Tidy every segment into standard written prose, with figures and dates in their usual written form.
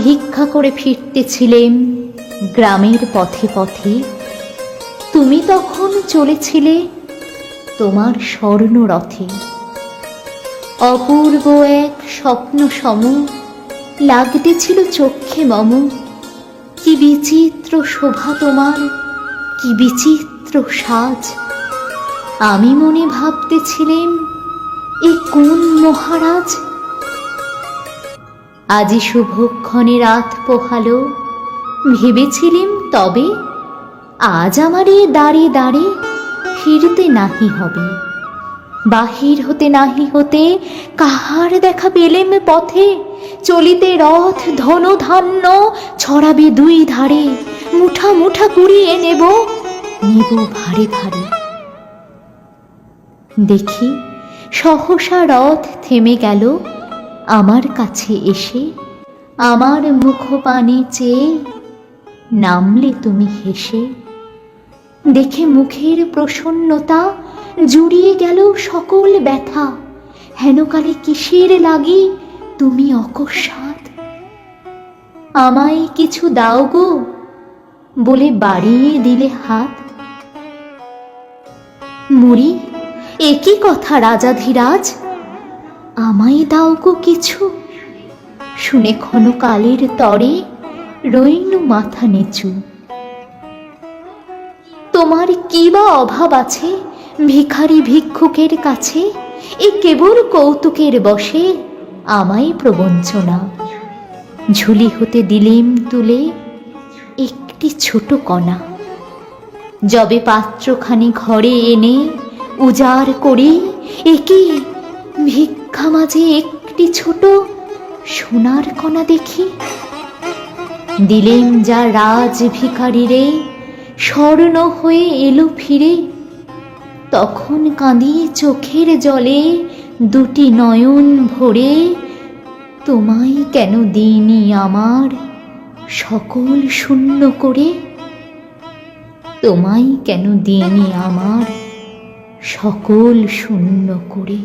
ভিক্ষা করে ফিরতেছিলেম গ্রামের পথে পথে, তুমি তখন চলেছিলে তোমার স্বর্ণরথে। অপূর্ব এক স্বপ্ন সম লাগতেছিল চক্ষে মম। কি বিচিত্র শোভা তোমার, কি বিচিত্র সাজ। আমি মনে ভাবতেছিলেম এ কোন মহারাজ। আজি শুভক্ষণে রাত পোহালো, ভেবেছিলেম তবে আজ আমার এ দাঁড়ে দাঁড়ে ফিরতে নাহি হবে। বাহির হতে নাহি হতে কাহার দেখা পেলেম পথে, চলিতে রথ ধনধান্য ছড়াবে দুই ধারে। মুঠা মুঠা কুড়িয়ে নেব, নেব ভারে ভারে। দেখি সহসা রথ থেমে গেল আমার কাছে এসে। আমার মুখপানে চেয়ে নামলে তুমি হেসে। দেখে মুখের প্রসন্নতা জুড়িয়ে গেল সকল ব্যথা। হেনকালে কিসের লাগি তুমি অকস্মাৎ। আমায় কিছু দাও গো বলে বাড়িয়ে দিলে হাত। মুড়ি, একই কথা রাজাধিরাজ, আমায় দাও গো কিছু। শুনে ক্ষণকালের তরে রইনু মাথা নিচু। তোমার কি বা অভাব আছে ভিখারি ভিক্ষুকের কাছে? এ কেবল কৌতুকের বশে আমায় প্রবঞ্চনা। ঝুলি হতে দিলেম তুলে একটি ছোট কণা। যবে পাত্রখানি ঘরে এনে উজাড় করে, একি ভিক্ষা মাঝে একটি ছোট সোনার কণা দেখি। দিলেম যা রাজ ভিখারিরে, স্বর্ণ হয়ে এলো ফিরে। তখন কাঁদি চোখের জলে দুটি নয়ন ভরে। তোমায় কেন দিইনি আমার সকল শূন্য করে? তোমায় কেন দিইনি আমার সকল শূন্য করে?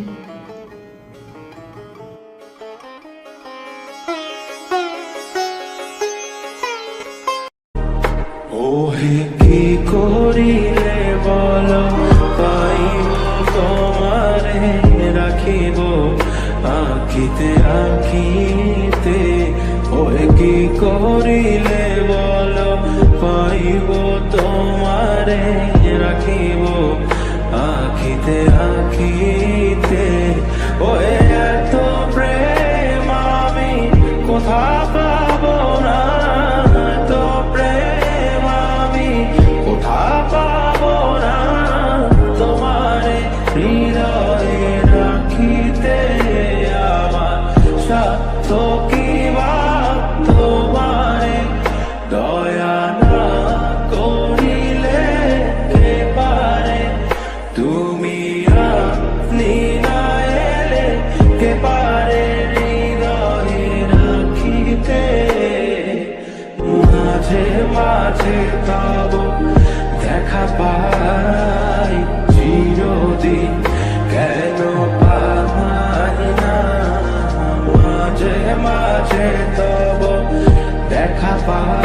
ওহে কি করিলে বলো, পাইব তোমারে রাখিব আঁখিতে আঁখিতে। ওহে কি করিলে বলো, পাইব তোমারে রাখিব আঁখিতে আঁখিতে। ওহে এত প্রেম আমি কোথা পাবো না, এত প্রেম আমি কোথা পাবো না। তোমারে হৃদয়ে রাখিতে আমার সাধ্য কি বা, তোমারে দয়া না করিলে কে পারে। তুমি আপনি না এলে কে পারে হৃদয়ে রাখিতে। মাঝে মাঝে তব দেখা পাই, চিরদিন কেন পাই না। মাঝে মাঝে তব দেখা পাই।